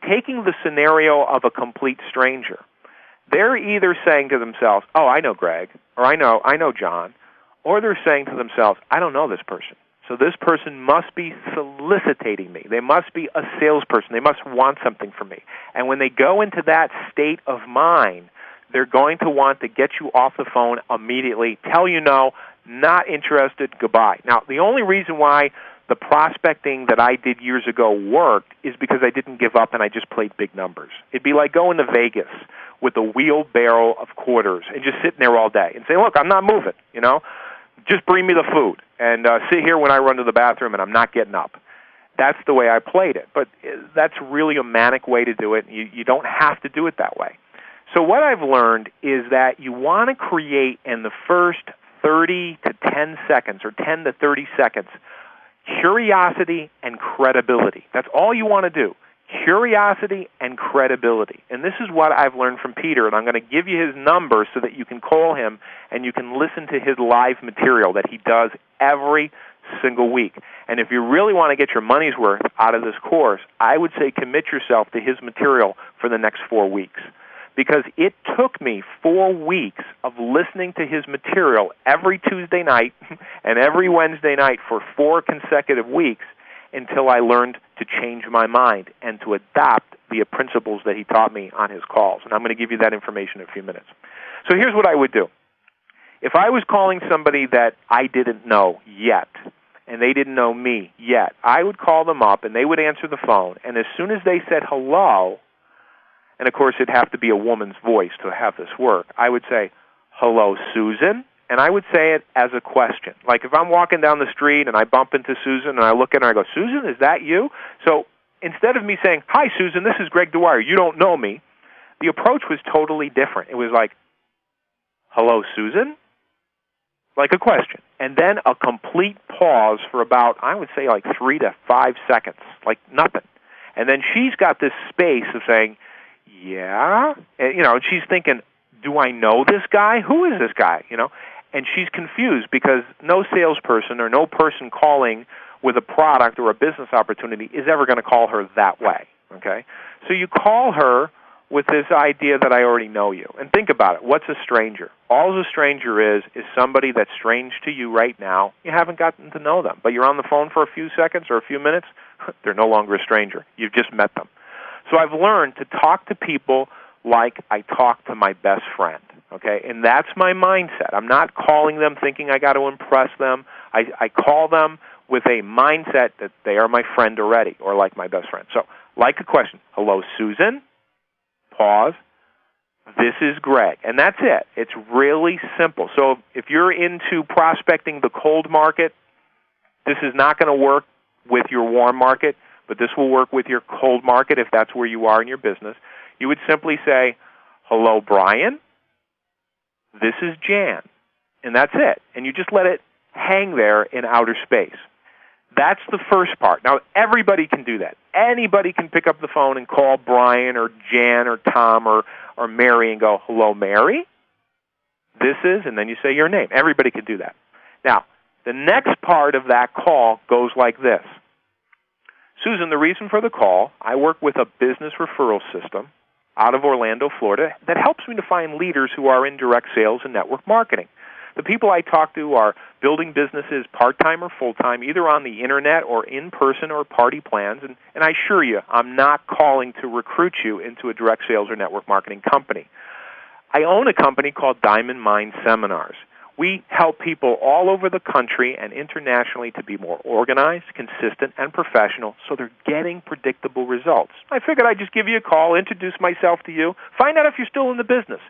taking the scenario of a complete stranger. They're either saying to themselves, oh, I know Greg, or I know John, or they're saying to themselves, I don't know this person. So this person must be soliciting me. They must be a salesperson. They must want something from me. And when they go into that state of mind, they're going to want to get you off the phone immediately, tell you no, not interested, goodbye. Now, the only reason why the prospecting that I did years ago worked is because I didn't give up and I just played big numbers. It'd be like going to Vegas with a wheelbarrow of quarters and just sitting there all day and saying, look, I'm not moving, just bring me the food and sit here when I run to the bathroom and I'm not getting up. That's the way I played it. But that's really a manic way to do it. You don't have to do it that way. So what I've learned is that you want to create in the first 30 to 10 seconds or 10 to 30 seconds curiosity and credibility. That's all you want to do. Curiosity and credibility. And this is what I've learned from Peter, and I'm going to give you his number so that you can call him and you can listen to his live material that he does every single week. And if you really want to get your money's worth out of this course, I would say commit yourself to his material for the next 4 weeks. Because it took me 4 weeks of listening to his material every Tuesday night and every Wednesday night for 4 consecutive weeks until I learned to change my mind and to adopt the principles that he taught me on his calls. And I'm going to give you that information in a few minutes. So here's what I would do. If I was calling somebody that I didn't know yet, and they didn't know me yet, I would call them up and they would answer the phone, and as soon as they said hello, and of course it'd have to be a woman's voice to have this work, I would say, hello, Susan? And I would say it as a question. Like if I'm walking down the street and I bump into Susan and I look at her and I go, Susan, is that you? So instead of me saying, hi, Susan, this is Greg Dwyer, you don't know me, the approach was totally different. It was like, hello, Susan? Like a question. And then a complete pause for about, I would say like 3 to 5 seconds, like nothing. And then she's got this space of saying, yeah, and she's thinking, do I know this guy? Who is this guy? And she's confused because no salesperson or no person calling with a product or a business opportunity is ever going to call her that way, okay? So you call her with this idea that I already know you. And think about it. What's a stranger? All a stranger is somebody that's strange to you right now. You haven't gotten to know them, but you're on the phone for a few seconds or a few minutes, they're no longer a stranger. You've just met them. So I've learned to talk to people like I talk to my best friend, okay? And that's my mindset. I'm not calling them thinking I got to impress them. I call them with a mindset that they are my friend already or like my best friend. So like a question, hello, Susan? Pause. This is Greg. And that's it. It's really simple. So if you're into prospecting the cold market, this is not going to work with your warm market, but this will work with your cold market if that's where you are in your business. You would simply say, hello, Brian. This is Jan. And that's it. And you just let it hang there in outer space. That's the first part. Now, everybody can do that. Anybody can pick up the phone and call Brian or Jan or Tom or Mary and go, hello, Mary. This is, and then you say your name. Everybody can do that. Now, the next part of that call goes like this. Susan, the reason for the call, I work with a business referral system out of Orlando, Florida, that helps me to find leaders who are in direct sales and network marketing. The people I talk to are building businesses part-time or full-time, either on the Internet or in person or party plans, and I assure you, I'm not calling to recruit you into a direct sales or network marketing company. I own a company called Diamond Mind Seminars. We help people all over the country and internationally to be more organized, consistent, and professional so they're getting predictable results. I figured I'd just give you a call, introduce myself to you, find out if you're still in the business,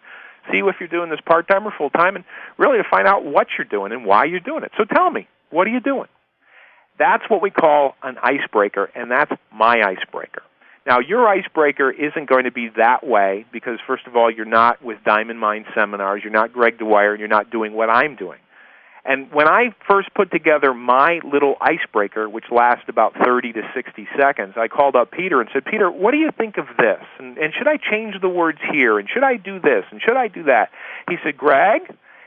see if you're doing this part-time or full-time, and really to find out what you're doing and why you're doing it. So tell me, what are you doing? That's what we call an icebreaker, and that's my icebreaker. Now, your icebreaker isn't going to be that way because, first of all, you're not with Diamond Mind Seminars, you're not Greg Dwyer, and you're not doing what I'm doing. And when I first put together my little icebreaker, which lasts about 30 to 60 seconds, I called up Peter and said, Peter, what do you think of this? And should I change the words here? And should I do this? And should I do that? He said, Greg,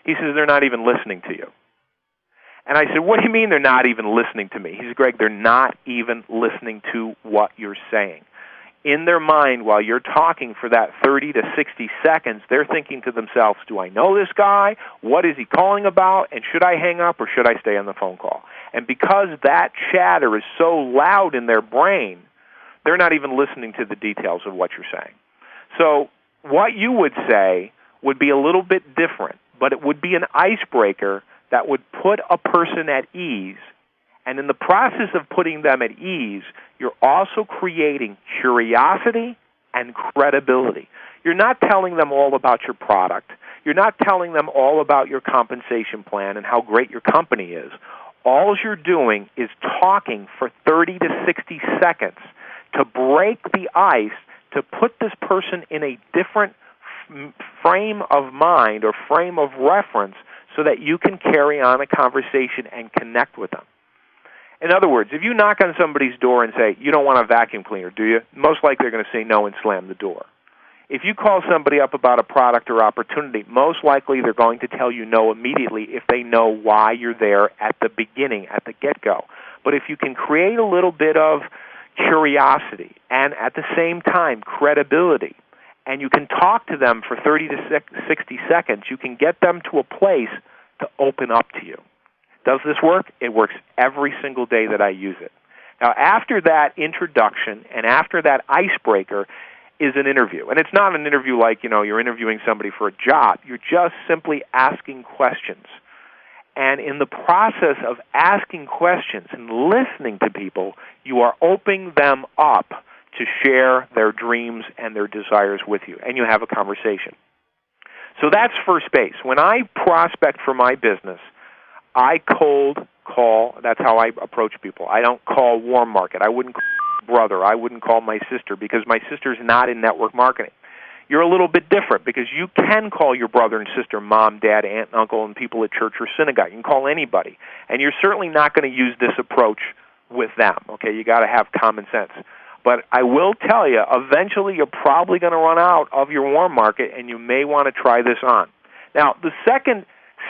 he says, they're not even listening to you. And I said, what do you mean they're not even listening to me? He said, Greg, they're not even listening to what you're saying. in their mind while you're talking for that 30 to 60 seconds, they're thinking to themselves, do I know this guy? What is he calling about? And should I hang up or should I stay on the phone call? And because that chatter is so loud in their brain, they're not even listening to the details of what you're saying. So what you would say would be a little bit different, but it would be an icebreaker that would put a person at ease. And in the process of putting them at ease, you're also creating curiosity and credibility. You're not telling them all about your product. You're not telling them all about your compensation plan and how great your company is. All you're doing is talking for 30 to 60 seconds to break the ice, to put this person in a different frame of mind or frame of reference so that you can carry on a conversation and connect with them. In other words, if you knock on somebody's door and say, you don't want a vacuum cleaner, do you? Most likely they're going to say no and slam the door. If you call somebody up about a product or opportunity, most likely they're going to tell you no immediately if they know why you're there at the beginning, at the get-go. But if you can create a little bit of curiosity and at the same time credibility, and you can talk to them for 30 to 60 seconds, you can get them to a place to open up to you. Does this work? It works every single day that I use it. Now, after that introduction and after that icebreaker is an interview. And it's not an interview like, you're interviewing somebody for a job. You're just simply asking questions. And in the process of asking questions and listening to people, you are opening them up to share their dreams and their desires with you, and you have a conversation. So that's first base. When I prospect for my business, I cold call. That's how I approach people. I don't call warm market. I wouldn't call my brother. I wouldn't call my sister because my sister's not in network marketing. You're a little bit different because you can call your brother and sister, mom, dad, aunt, and uncle, and people at church or synagogue. You can call anybody. And you're certainly not going to use this approach with them. Okay, you got to have common sense. But I will tell you, eventually you're probably going to run out of your warm market, and you may want to try this on. Now, the second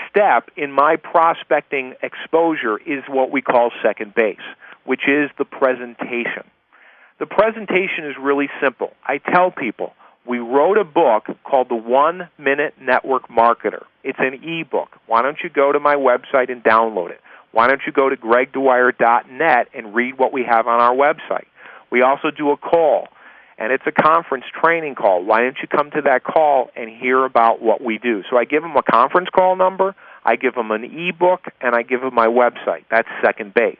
step in my prospecting exposure is what we call second base, which is the presentation. The presentation is really simple. I tell people, we wrote a book called The 1 Minute Network Marketer. It's an e-book. Why don't you go to my website and download it? Why don't you go to gregdwyer.net and read what we have on our website? We also do a call, and it's a conference training call. Why don't you come to that call and hear about what we do? So I give them a conference call number, I give them an e-book, and I give them my website. That's second base.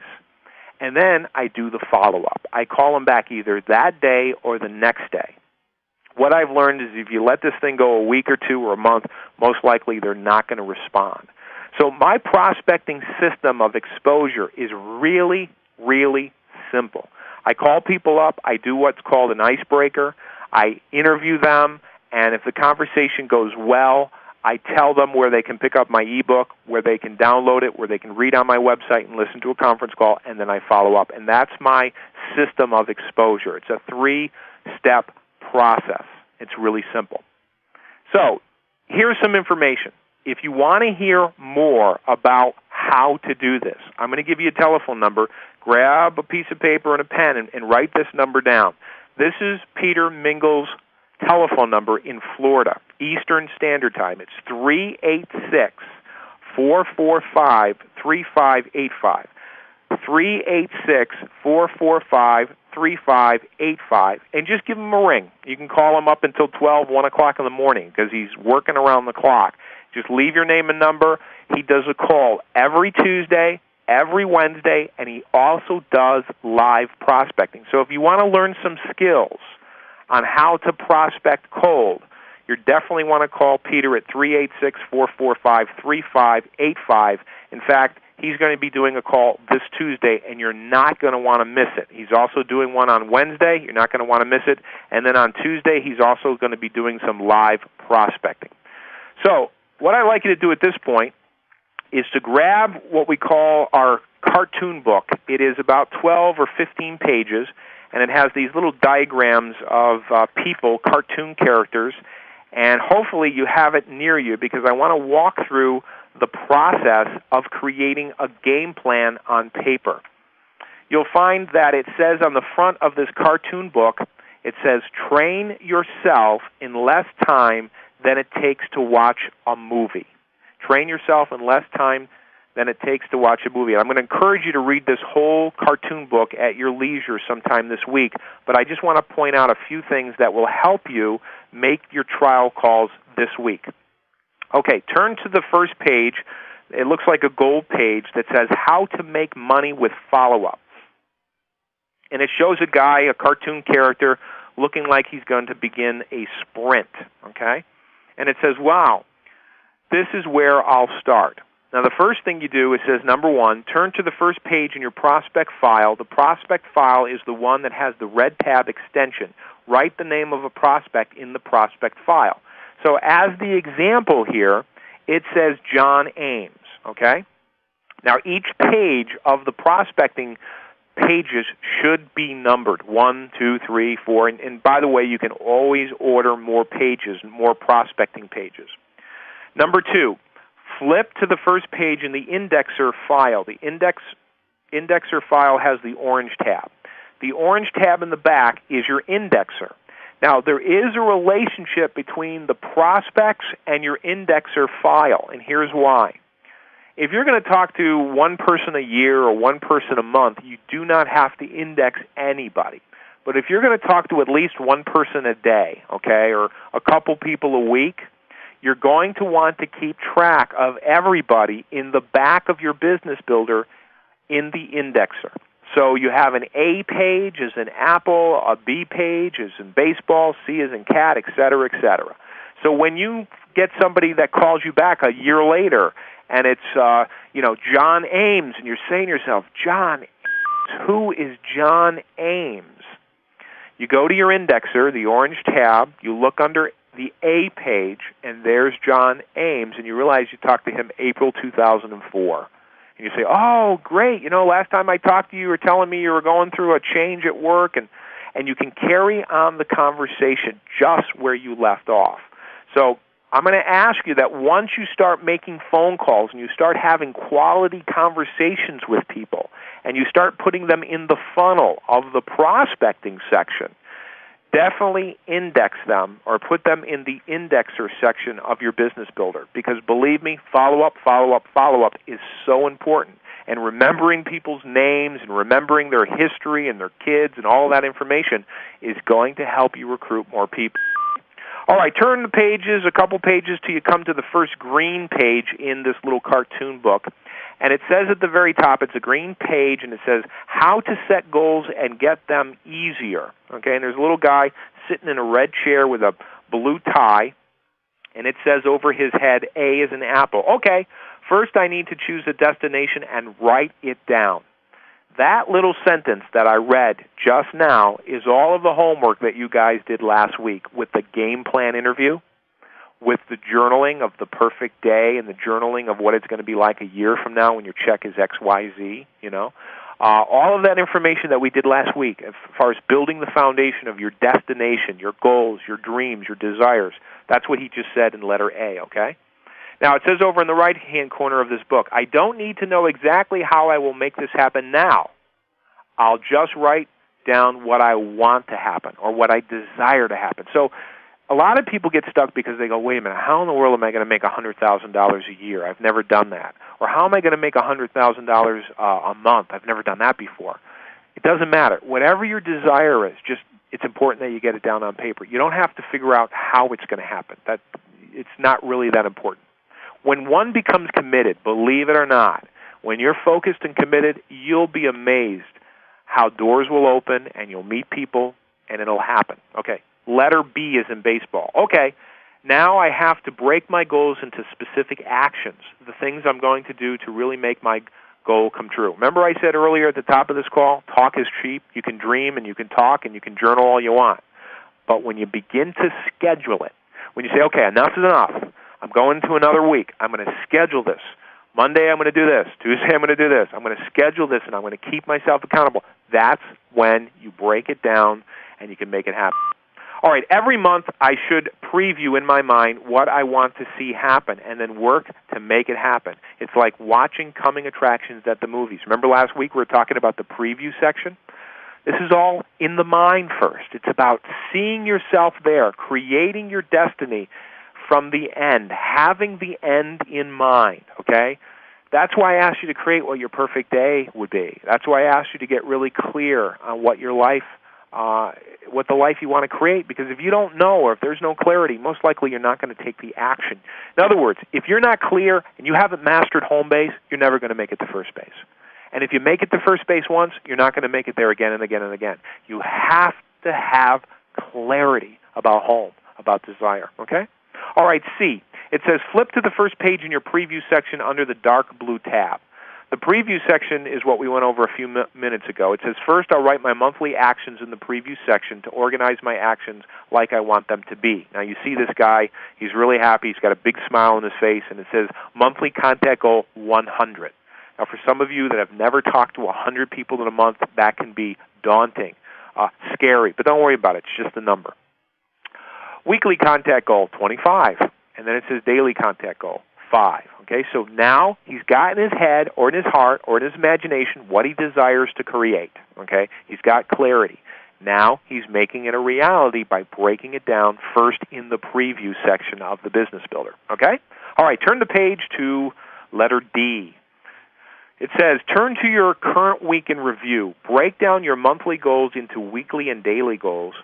And then I do the follow-up. I call them back either that day or the next day. What I've learned is if you let this thing go a week or two or a month, most likely they're not going to respond. So my prospecting system of exposure is really, really simple. I call people up, I do what's called an icebreaker, I interview them, and if the conversation goes well, I tell them where they can pick up my ebook, where they can download it, where they can read on my website and listen to a conference call, and then I follow up. And that's my system of exposure. It's a 3-step process. It's really simple. So here's some information. If you want to hear more about how to do this, I'm going to give you a telephone number. Grab a piece of paper and a pen and write this number down. This is Peter Mingle's telephone number in Florida, Eastern Standard Time. It's 386-445-3585. 386-445-3585. And just give him a ring. You can call him up until 12, 1 o'clock in the morning because he's working around the clock. Just leave your name and number. He does a call every Tuesday, every Wednesday, and he also does live prospecting. So if you want to learn some skills on how to prospect cold, you definitely want to call Peter at 386-445-3585. In fact, he's going to be doing a call this Tuesday, and you're not going to want to miss it. He's also doing one on Wednesday. You're not going to want to miss it. And then on Tuesday, he's also going to be doing some live prospecting. So what I'd like you to do at this point is to grab what we call our cartoon book. It is about 12 or 15 pages, and it has these little diagrams of people, cartoon characters, and hopefully you have it near you because I want to walk through the process of creating a game plan on paper. You'll find that it says on the front of this cartoon book, It says, train yourself in less time than it takes to watch a movie. Train yourself in less time than it takes to watch a movie. And I'm going to encourage you to read this whole cartoon book at your leisure sometime this week, but I just want to point out a few things that will help you make your trial calls this week. Okay, turn to the first page. It looks like a gold page that says how to make money with follow-up. And it shows a guy, a cartoon character, looking like he's going to begin a sprint, okay? And it says, wow, this is where I'll start. Now, the first thing you do, it says, number one, turn to the first page in your prospect file. The prospect file is the one that has the red tab extension. Write the name of a prospect in the prospect file. So as the example here, it says John Ames, okay? Now, each page of the prospecting pages should be numbered, 1, 2, 3, 4. And by the way, you can always order more pages, more prospecting pages. Number two, flip to the first page in the indexer file. The indexer file has the orange tab. The orange tab in the back is your indexer. Now, there is a relationship between the prospects and your indexer file, and here's why. If you're going to talk to one person a year or one person a month, you do not have to index anybody. But if you're going to talk to at least one person a day, okay, or a couple people a week, you're going to want to keep track of everybody in the back of your business builder in the indexer. So you have an A page as in apple, a B page as in baseball, C as in cat, et cetera, et cetera. So when you get somebody that calls you back a year later and it's, John Ames, and you're saying to yourself, John Ames, who is John Ames? You go to your indexer, the orange tab, you look under the A page, and there's John Ames, and you realize you talked to him April 2004. And you say, oh, great, last time I talked to you, you were telling me you were going through a change at work, and you can carry on the conversation just where you left off. So I'm going to ask you that once you start making phone calls and you start having quality conversations with people, and you start putting them in the funnel of the prospecting section, definitely index them or put them in the indexer section of your business builder, because believe me, follow-up, follow-up, follow-up is so important. And remembering people's names and remembering their history and their kids and all of that information is going to help you recruit more people. All right, turn the pages, a couple pages, till you come to the first green page in this little cartoon book. And it says at the very top, it's a green page, and it says how to set goals and get them easier. Okay, and there's a little guy sitting in a red chair with a blue tie, and it says over his head, A is an apple. Okay, first I need to choose a destination and write it down. That little sentence that I read just now is all of the homework that you guys did last week with the game plan interview, with the journaling of the perfect day and the journaling of what it's going to be like a year from now when your check is XYZ, all of that information that we did last week as far as building the foundation of your destination, your goals, your dreams, your desires, that's what he just said in letter A, okay? Now, it says over in the right-hand corner of this book, I don't need to know exactly how I will make this happen now. I'll just write down what I want to happen or what I desire to happen. So a lot of people get stuck because they go, wait a minute, how in the world am I going to make $100,000 a year? I've never done that. Or how am I going to make $100,000 a month? I've never done that before. It doesn't matter. Whatever your desire is, just it's important that you get it down on paper. You don't have to figure out how it's going to happen. It's not really that important. When one becomes committed, believe it or not, when you're focused and committed, you'll be amazed how doors will open and you'll meet people and it'll happen. Okay, letter B is in baseball. Okay, now I have to break my goals into specific actions, the things I'm going to do to really make my goal come true. Remember I said earlier at the top of this call, talk is cheap. You can dream and you can talk and you can journal all you want. But when you begin to schedule it, when you say, okay, enough is enough, I'm going to another week. I'm going to schedule this. Monday I'm going to do this. Tuesday I'm going to do this. I'm going to schedule this, and I'm going to keep myself accountable. That's when you break it down and you can make it happen. All right, every month I should preview in my mind what I want to see happen and then work to make it happen. It's like watching coming attractions at the movies. Remember last week we were talking about the preview section? This is all in the mind first. It's about seeing yourself there, creating your destiny from the end, having the end in mind, okay? That's why I asked you to create what your perfect day would be. That's why I asked you to get really clear on what your life, what the life you want to create, because if you don't know or if there's no clarity, most likely you're not going to take the action. In other words, if you're not clear and you haven't mastered home base, you're never going to make it to first base. And if you make it to first base once, you're not going to make it there again and again and again. You have to have clarity about home, about desire, okay? All right, C. It says flip to the first page in your preview section under the dark blue tab. The preview section is what we went over a few minutes ago. It says, first I'll write my monthly actions in the preview section to organize my actions like I want them to be. Now you see this guy, he's really happy, he's got a big smile on his face, and it says monthly contact goal 100. Now for some of you that have never talked to 100 people in a month, that can be daunting, scary, but don't worry about it, it's just a number. Weekly contact goal 25, and then it says daily contact goal 5. Okay, so now he's got in his head or in his heart or in his imagination what he desires to create. Okay, he's got clarity. Now he's making it a reality by breaking it down first in the preview section of the Business Builder. Okay? All right, turn the page to letter D. It says, turn to your current week in review. Break down your monthly goals into weekly and daily goals.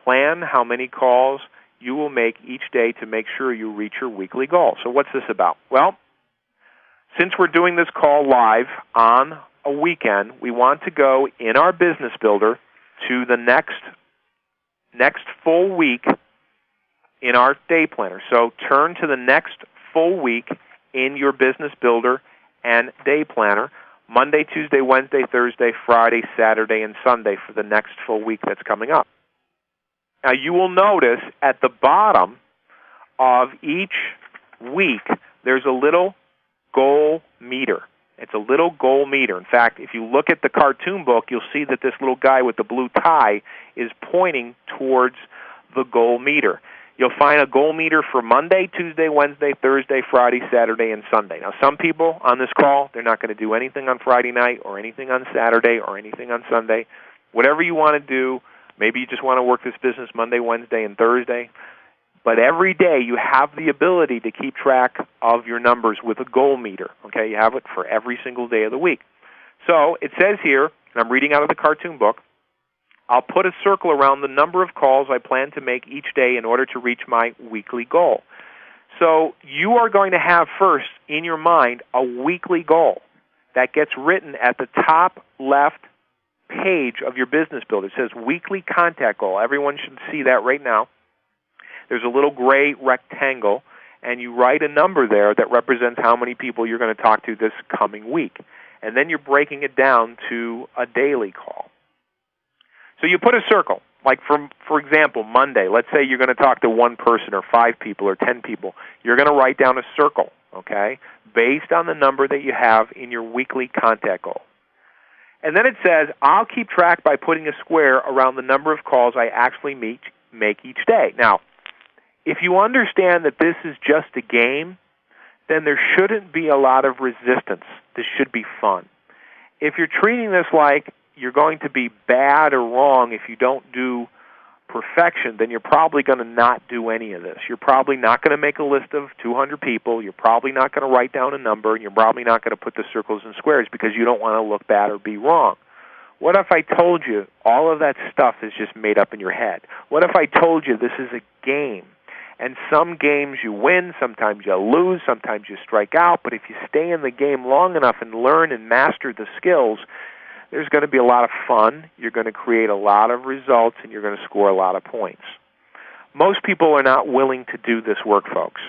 Plan how many calls you will make each day to make sure you reach your weekly goal. So what's this about? Well, since we're doing this call live on a weekend, we want to go in our Business Builder to the next full week in our day planner. So turn to the next full week in your Business Builder and day planner, Monday, Tuesday, Wednesday, Thursday, Friday, Saturday, and Sunday for the next full week that's coming up. Now you will notice at the bottom of each week there's a little goal meter. It's a little goal meter. In fact, if you look at the cartoon book, you'll see that this little guy with the blue tie is pointing towards the goal meter. You'll find a goal meter for Monday, Tuesday, Wednesday, Thursday, Friday, Saturday, and Sunday. Now, some people on this call, they're not going to do anything on Friday night or anything on Saturday or anything on Sunday. Whatever you want to do, maybe you just want to work this business Monday, Wednesday, and Thursday. But every day you have the ability to keep track of your numbers with a goal meter. Okay, you have it for every single day of the week. So it says here, and I'm reading out of the cartoon book, I'll put a circle around the number of calls I plan to make each day in order to reach my weekly goal. So you are going to have first in your mind a weekly goal that gets written at the top left page of your Business Builder. It says weekly contact goal. Everyone should see that right now. There's a little gray rectangle, and you write a number there that represents how many people you're going to talk to this coming week. And then you're breaking it down to a daily call. So you put a circle. Like, for example, Monday, let's say you're going to talk to one person or 5 people or 10 people. You're going to write down a circle, okay, based on the number that you have in your weekly contact goal. And then it says, I'll keep track by putting a square around the number of calls I actually make each day. Now, if you understand that this is just a game, then there shouldn't be a lot of resistance. This should be fun. If you're treating this like you're going to be bad or wrong if you don't do perfection, then you're probably going to not do any of this. You're probably not going to make a list of 200 people. You're probably not going to write down a number, and you're probably not going to put the circles and squares because you don't want to look bad or be wrong. What if I told you all of that stuff is just made up in your head? What if I told you this is a game? And some games you win, sometimes you lose, sometimes you strike out, but if you stay in the game long enough and learn and master the skills, there's going to be a lot of fun, you're going to create a lot of results, and you're going to score a lot of points. Most people are not willing to do this work, folks.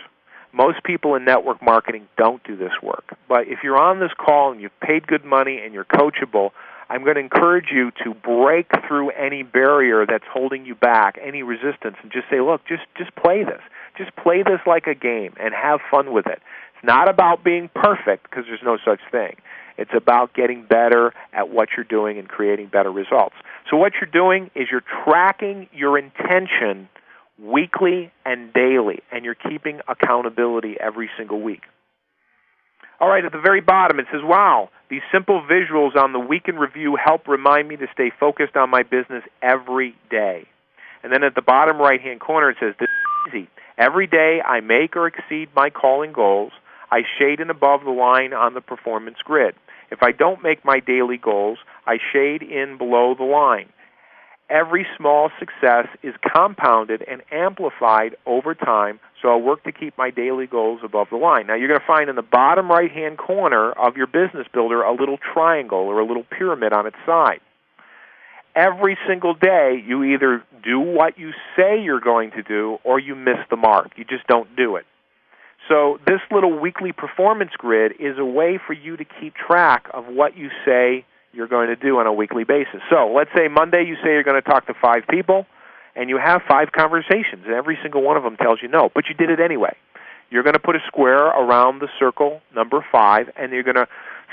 Most people in network marketing don't do this work. But if you're on this call and you've paid good money and you're coachable, I'm going to encourage you to break through any barrier that's holding you back, any resistance, and just say, look, just play this. Just play this like a game and have fun with it. It's not about being perfect because there's no such thing. It's about getting better at what you're doing and creating better results. So what you're doing is you're tracking your intention weekly and daily, and you're keeping accountability every single week. All right, at the very bottom it says, wow, These simple visuals on the week in review help remind me to stay focused on my business every day. And then at the bottom right-hand corner, it says, this is easy. Every day I make or exceed my calling goals. I shade in above the line on the performance grid. If I don't make my daily goals, I shade in below the line. Every small success is compounded and amplified over time, so I'll work to keep my daily goals above the line. Now, you're going to find in the bottom right-hand corner of your business builder a little triangle or a little pyramid on its side. Every single day, you either do what you say you're going to do or you miss the mark. You just don't do it. So this little weekly performance grid is a way for you to keep track of what you say you're going to do on a weekly basis. So let's say Monday you say you're going to talk to 5 people, and you have 5 conversations, and every single one of them tells you no, but you did it anyway. You're going to put a square around the circle number 5, and you're going to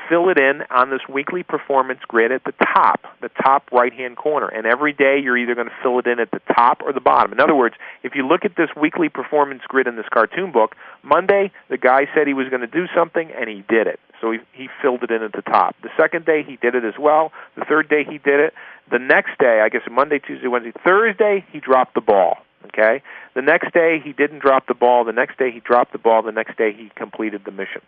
fill it in on this weekly performance grid at the top right-hand corner. And every day you're either going to fill it in at the top or the bottom. In other words, if you look at this weekly performance grid in this cartoon book, Monday the guy said he was going to do something, and he did it. So he filled it in at the top. The second day he did it as well. The third day he did it. The next day, I guess Monday, Tuesday, Wednesday, Thursday, he dropped the ball. Okay? The next day he didn't drop the ball. The next day he dropped the ball. The next day he completed the mission.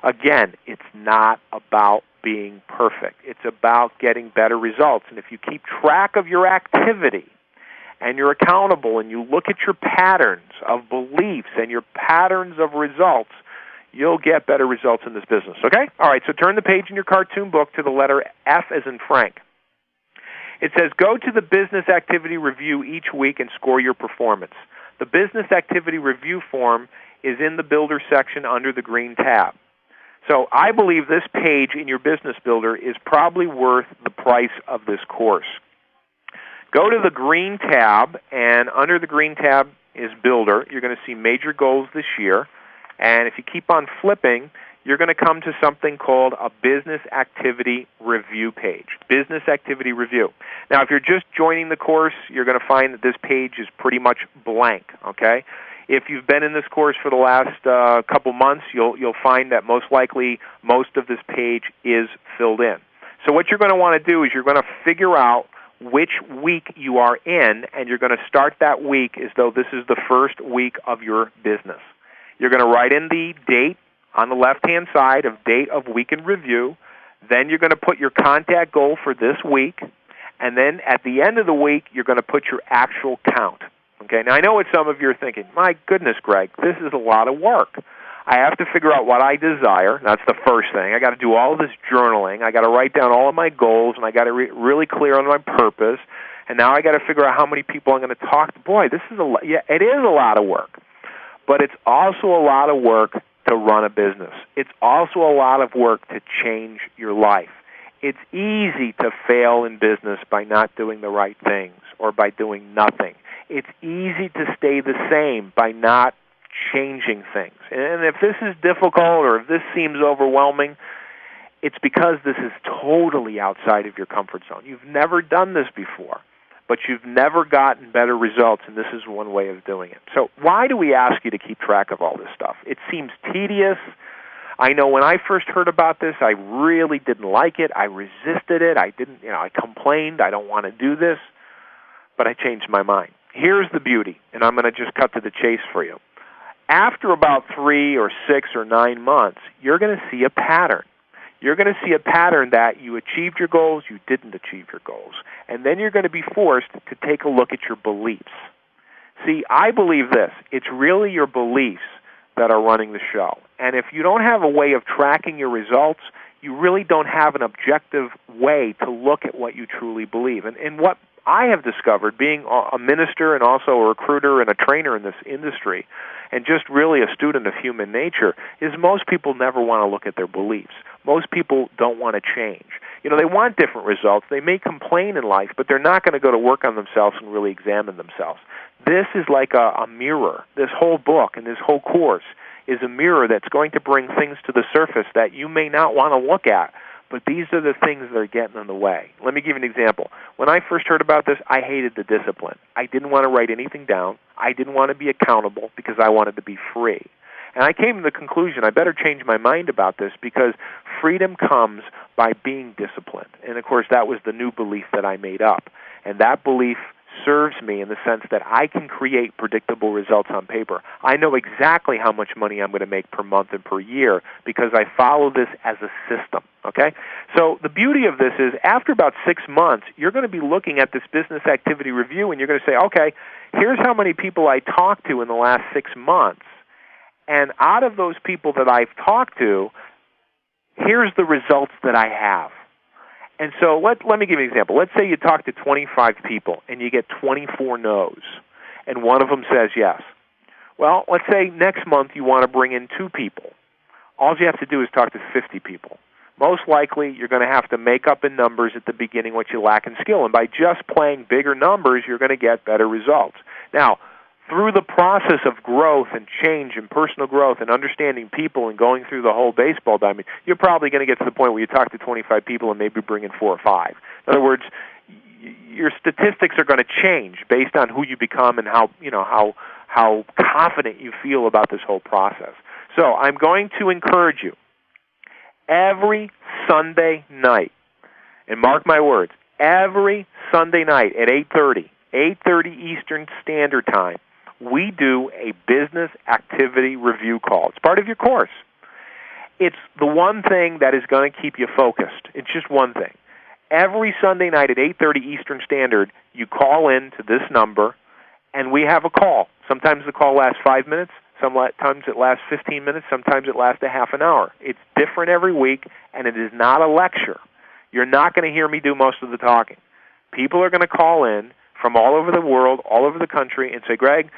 Again, it's not about being perfect. It's about getting better results. And if you keep track of your activity and you're accountable and you look at your patterns of beliefs and your patterns of results, you'll get better results in this business. Okay? All right, so turn the page in your cartoon book to the letter F as in Frank. It says, go to the business activity review each week and score your performance. The business activity review form is in the Builder section under the green tab. So I believe this page in your business builder is probably worth the price of this course. Go to the green tab, and under the green tab is Builder. You're going to see Major Goals this year. And if you keep on flipping, you're going to come to something called a Business Activity Review page. Business Activity Review. Now, if you're just joining the course, you're going to find that this page is pretty much blank, okay? If you've been in this course for the last couple months, you'll find that most likely most of this page is filled in. So what you're going to want to do is you're going to figure out which week you are in, and you're going to start that week as though this is the first week of your business. You're going to write in the date on the left-hand side of date of week in review. Then you're going to put your contact goal for this week. And then at the end of the week, you're going to put your actual count. Okay, now I know what some of you are thinking. My goodness, Greg, this is a lot of work. I have to figure out what I desire. That's the first thing. I got to do all of this journaling. I got to write down all of my goals, and I got to really clear on my purpose. And now I got to figure out how many people I'm going to talk to. Boy, this is it is a lot of work. But it's also a lot of work to run a business. It's also a lot of work to change your life. It's easy to fail in business by not doing the right things or by doing nothing. It's easy to stay the same by not changing things. And if this is difficult or if this seems overwhelming, it's because this is totally outside of your comfort zone. You've never done this before, but you've never gotten better results, and this is one way of doing it. So why do we ask you to keep track of all this stuff? It seems tedious. I know when I first heard about this, I really didn't like it. I resisted it. I complained. I don't want to do this. But I changed my mind. Here's the beauty, and I'm going to just cut to the chase for you. After about 3 or 6 or 9 months, you're going to see a pattern. You're going to see a pattern that you achieved your goals, you didn't achieve your goals. And then you're going to be forced to take a look at your beliefs. See, I believe this. It's really your beliefs that are running the show. And if you don't have a way of tracking your results, you really don't have an objective way to look at what you truly believe. And what I have discovered, being a minister and also a recruiter and a trainer in this industry, and just really a student of human nature, is most people never want to look at their beliefs. Most people don't want to change. You know, they want different results. They may complain in life, but they're not going to go to work on themselves and really examine themselves. This is like a mirror. This whole book and this whole course is a mirror that's going to bring things to the surface that you may not want to look at, but these are the things that are getting in the way. Let me give you an example. When I first heard about this, I hated the discipline. I didn't want to write anything down. I didn't want to be accountable because I wanted to be free. And I came to the conclusion I better change my mind about this because freedom comes by being disciplined. And, of course, that was the new belief that I made up. And that belief serves me in the sense that I can create predictable results on paper. I know exactly how much money I'm going to make per month and per year because I follow this as a system, okay? So the beauty of this is after about 6 months, you're going to be looking at this business activity review and you're going to say, okay, here's how many people I talked to in the last 6 months. And out of those people that I've talked to, here's the results that I have. And so let me give you an example. Let's say you talk to 25 people and you get 24 no's, and one of them says yes. Well, let's say next month you want to bring in 2 people. All you have to do is talk to 50 people. Most likely you're going to have to make up in numbers at the beginning what you lack in skill, and by just playing bigger numbers, you're going to get better results. Now, through the process of growth and change and personal growth and understanding people and going through the whole baseball diamond, you're probably going to get to the point where you talk to 25 people and maybe bring in 4 or 5. In other words, your statistics are going to change based on who you become and how confident you feel about this whole process. So I'm going to encourage you every Sunday night, and mark my words, every Sunday night at 8:30 Eastern Standard Time, we do a business activity review call. It's part of your course. It's the one thing that is going to keep you focused. It's just one thing. Every Sunday night at 8:30 Eastern Standard, you call in to this number, and we have a call. Sometimes the call lasts 5 minutes. Sometimes it lasts 15 minutes. Sometimes it lasts a half an hour. It's different every week, and it is not a lecture. You're not going to hear me do most of the talking. People are going to call in from all over the world, all over the country, and say, Greg,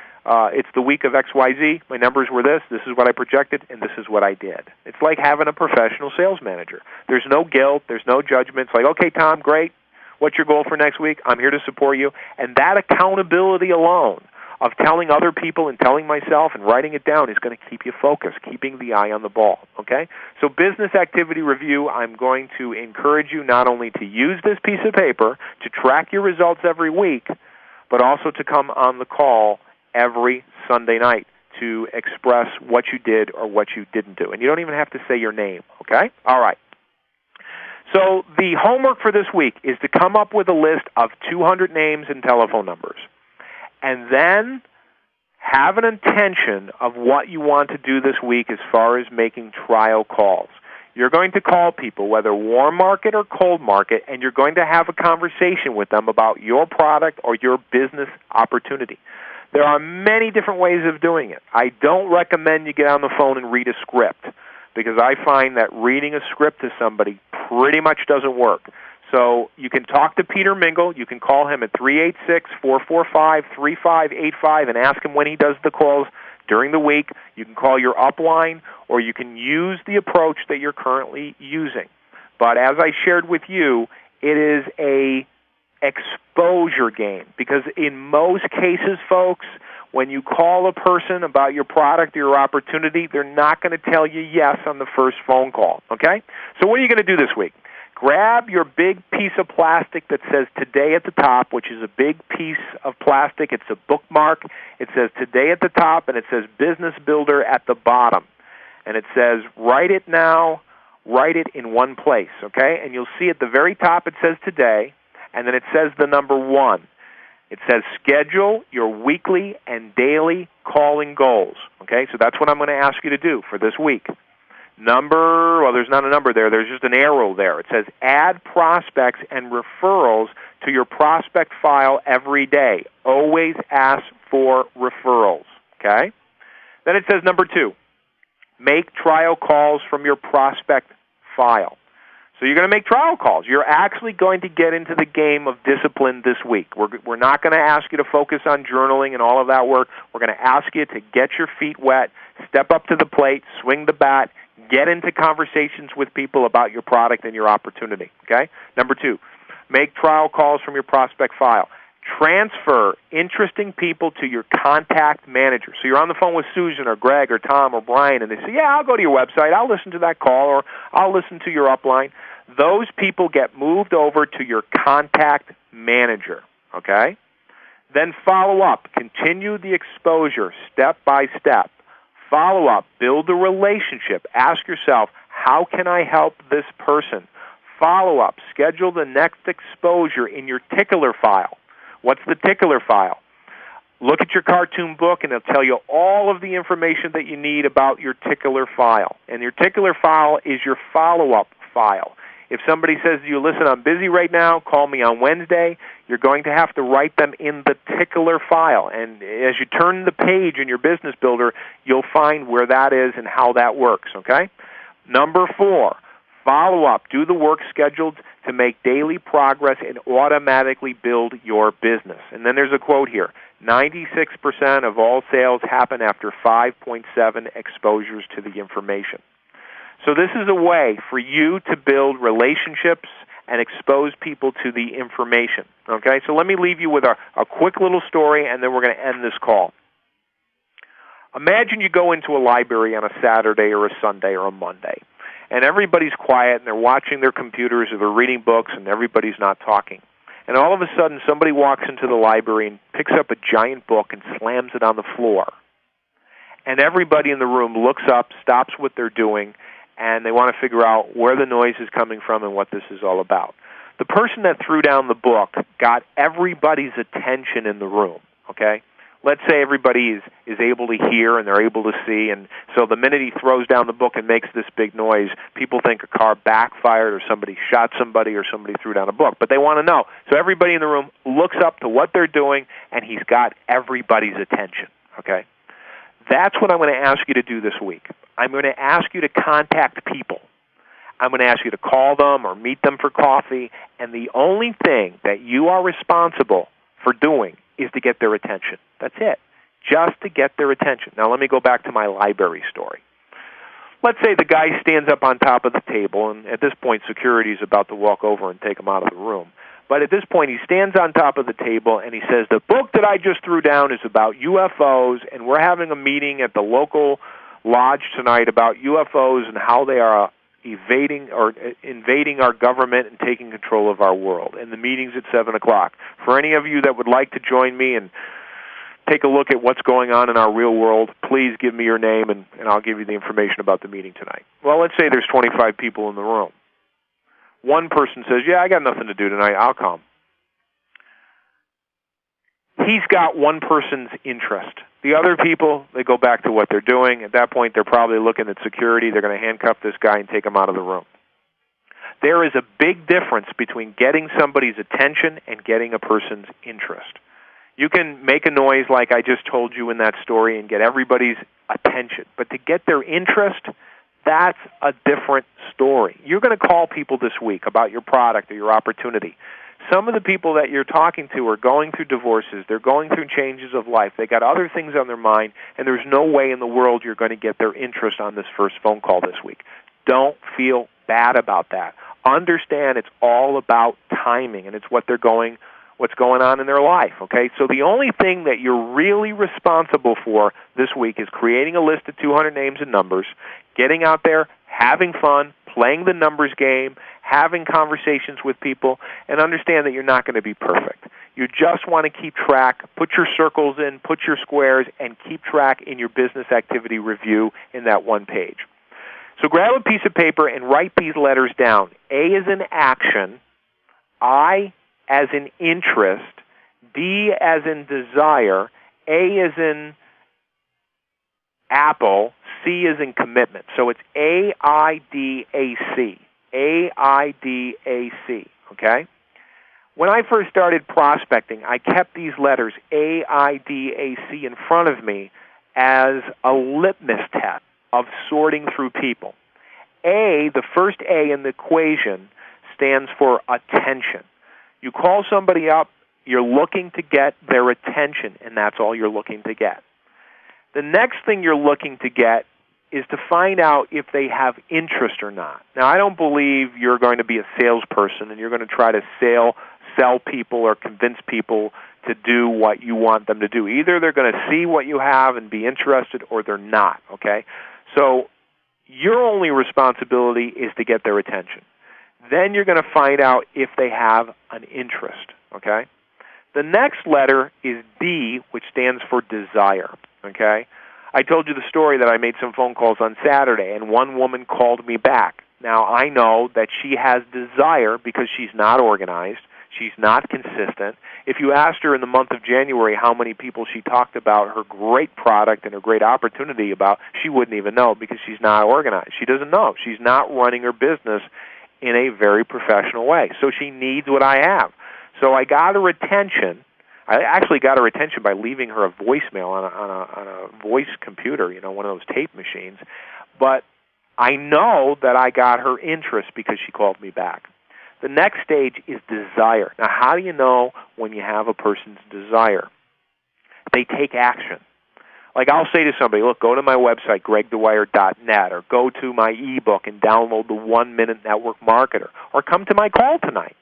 it's the week of XYZ. My numbers were this. This is what I projected, and this is what I did. It's like having a professional sales manager. There's no guilt. There's no judgment. It's like, okay, Tom, great. What's your goal for next week? I'm here to support you. And that accountability alone of telling other people and telling myself and writing it down is going to keep you focused, keeping the eye on the ball, okay? So business activity review, I'm going to encourage you not only to use this piece of paper to track your results every week, but also to come on the call every Sunday night to express what you did or what you didn't do. And you don't even have to say your name, okay? All right. So the homework for this week is to come up with a list of 200 names and telephone numbers. And then have an intention of what you want to do this week as far as making trial calls. You're going to call people, whether warm market or cold market, and you're going to have a conversation with them about your product or your business opportunity. There are many different ways of doing it. I don't recommend you get on the phone and read a script because I find that reading a script to somebody pretty much doesn't work. So you can talk to Peter Mingle. You can call him at 386-445-3585 and ask him when he does the calls during the week. You can call your upline, or you can use the approach that you're currently using. But as I shared with you, it is a exposure game because in most cases, folks, when you call a person about your product or your opportunity, they're not going to tell you yes on the first phone call, okay? So what are you going to do this week? Grab your big piece of plastic that says Today at the top, which is a big piece of plastic. It's a bookmark. It says Today at the top, and it says Business Builder at the bottom. And it says Write it now, write it in one place, okay? And you'll see at the very top it says Today, and then it says the number 1. It says Schedule your weekly and daily calling goals, okay? So that's what I'm going to ask you to do for this week. There's not a number there. There's just an arrow there. It says add prospects and referrals to your prospect file every day. Always ask for referrals, okay? Then it says number 2, make trial calls from your prospect file. So you're going to make trial calls. You're actually going to get into the game of discipline this week. We're not going to ask you to focus on journaling and all of that work. We're going to ask you to get your feet wet, step up to the plate, swing the bat, get into conversations with people about your product and your opportunity, okay? Number 2, make trial calls from your prospect file. Transfer interesting people to your contact manager. So you're on the phone with Susan or Greg or Tom or Brian, and they say, yeah, I'll go to your website. I'll listen to that call, or I'll listen to your upline. Those people get moved over to your contact manager, okay? Then follow up. Continue the exposure step by step. Follow up. Build a relationship. Ask yourself, how can I help this person? Follow up. Schedule the next exposure in your tickler file. What's the tickler file? Look at your cartoon book, and it'll tell you all of the information that you need about your tickler file. And your tickler file is your follow-up file. If somebody says to you, listen, I'm busy right now, call me on Wednesday, you're going to have to write them in the tickler file. And as you turn the page in your business builder, you'll find where that is and how that works, okay? Number 4, follow up. Do the work scheduled to make daily progress and automatically build your business. And then there's a quote here. 96% of all sales happen after 5.7 exposures to the information. So this is a way for you to build relationships and expose people to the information. Okay, so let me leave you with a quick little story, and then we're going to end this call. Imagine you go into a library on a Saturday or a Sunday or a Monday, and everybody's quiet, and they're watching their computers or they're reading books, and everybody's not talking. And all of a sudden, somebody walks into the library and picks up a giant book and slams it on the floor. And everybody in the room looks up, stops what they're doing, and they want to figure out where the noise is coming from and what this is all about. The person that threw down the book got everybody's attention in the room, okay? Let's say everybody is able to hear and they're able to see, and so the minute he throws down the book and makes this big noise, people think a car backfired or somebody shot somebody or somebody threw down a book. But they want to know. So everybody in the room looks up to what they're doing, and he's got everybody's attention, okay? That's what I'm going to ask you to do this week. I'm going to ask you to contact people. I'm going to ask you to call them or meet them for coffee, and the only thing that you are responsible for doing is to get their attention. That's it. Just to get their attention. Now let me go back to my library story. Let's say the guy stands up on top of the table, and at this point security is about to walk over and take him out of the room. But at this point he stands on top of the table and he says, the book that I just threw down is about UFOs, and we're having a meeting at the local lodge tonight about UFOs and how they are evading or invading our government and taking control of our world. And the meeting's at 7 o'clock. For any of you that would like to join me and take a look at what's going on in our real world, please give me your name and I'll give you the information about the meeting tonight. Well, let's say there's 25 people in the room. One person says, yeah, I got nothing to do tonight, I'll come. He's got one person's interest. The other people, they go back to what they're doing. At that point, they're probably looking at security. They're going to handcuff this guy and take him out of the room. There is a big difference between getting somebody's attention and getting a person's interest. You can make a noise like I just told you in that story and get everybody's attention. But to get their interest, that's a different story. You're going to call people this week about your product or your opportunity. Some of the people that you're talking to are going through divorces. They're going through changes of life. They got other things on their mind, and there's no way in the world you're going to get their interest on this first phone call this week. Don't feel bad about that. Understand it's all about timing, and it's what's going on in their life, okay? So the only thing that you're really responsible for this week is creating a list of 200 names and numbers, getting out there, having fun, playing the numbers game, having conversations with people, and understand that you're not going to be perfect. You just want to keep track, put your circles in, put your squares, and keep track in your business activity review in that one page. So grab a piece of paper and write these letters down. A is in action, I as in interest, D as in desire, A as in apple, C as in commitment. So it's AIDAC. AIDAC, okay? When I first started prospecting, I kept these letters AIDAC in front of me as a litmus test of sorting through people. A, the first A in the equation, stands for attention. You call somebody up, you're looking to get their attention, and that's all you're looking to get. The next thing you're looking to get is to find out if they have interest or not. Now, I don't believe you're going to be a salesperson and you're going to try to sell people or convince people to do what you want them to do. Either they're going to see what you have and be interested, or they're not, okay? So your only responsibility is to get their attention. Then you're going to find out if they have an interest, okay? The next letter is D, which stands for desire, okay? I told you the story that I made some phone calls on Saturday, and one woman called me back. Now, I know that she has desire because she's not organized. She's not consistent. If you asked her in the month of January how many people she talked about her great product and her great opportunity about, she wouldn't even know because she's not organized. She doesn't know. She's not running her business in a very professional way. So she needs what I have. So I got her attention. I actually got her attention by leaving her a voicemail on a voice computer, one of those tape machines. But I know that I got her interest because she called me back. The next stage is desire. Now, how do you know when you have a person's desire? They take action. Like I'll say to somebody, look, go to my website, gregdewire.net, or go to my ebook and download the 1 Minute Network Marketer, or come to my call tonight.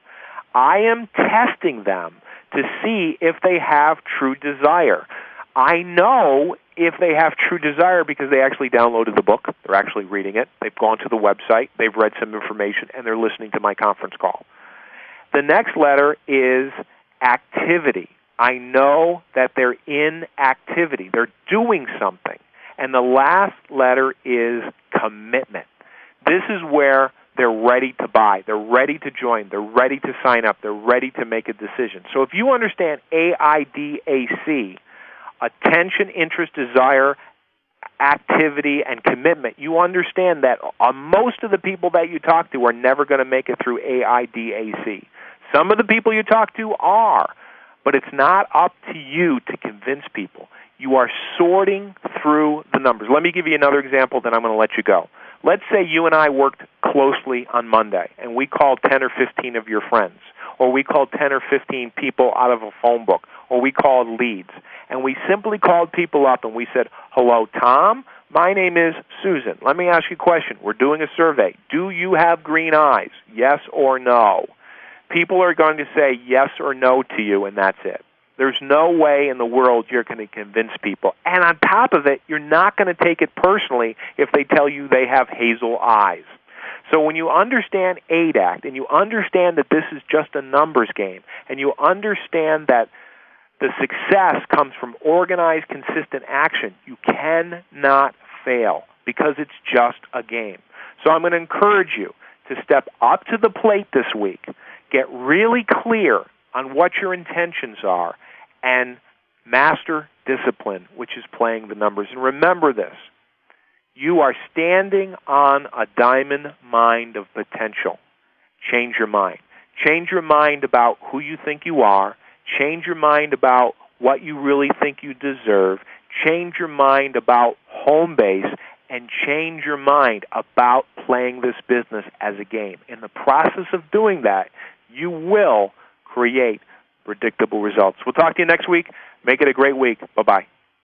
I am testing them to see if they have true desire. I know if they have true desire because they actually downloaded the book, they're actually reading it, they've gone to the website, they've read some information, and they're listening to my conference call. The next letter is activity. I know that they're in activity. They're doing something. And the last letter is commitment. This is where they're ready to buy. They're ready to join. They're ready to sign up. They're ready to make a decision. So if you understand AIDAC, attention, interest, desire, activity, and commitment, you understand that most of the people that you talk to are never going to make it through AIDAC. Some of the people you talk to are, but it's not up to you to convince people. You are sorting through the numbers. Let me give you another example, then I'm going to let you go. Let's say you and I worked closely on Monday, and we called 10 or 15 of your friends, or we called 10 or 15 people out of a phone book, or we called leads. And we simply called people up and we said, hello, Tom, my name is Susan. Let me ask you a question. We're doing a survey. Do you have green eyes? Yes or no? People are going to say yes or no to you, and that's it. There's no way in the world you're going to convince people. And on top of it, you're not going to take it personally if they tell you they have hazel eyes. So when you understand AIDAC and you understand that this is just a numbers game, and you understand that the success comes from organized, consistent action, you cannot fail because it's just a game. So I'm going to encourage you to step up to the plate this week, get really clear on what your intentions are, and master discipline, which is playing the numbers. And remember this, you are standing on a diamond mine of potential. Change your mind. Change your mind about who you think you are. Change your mind about what you really think you deserve. Change your mind about home base, and change your mind about playing this business as a game. In the process of doing that, you will create predictable results. We'll talk to you next week. Make it a great week. Bye-bye.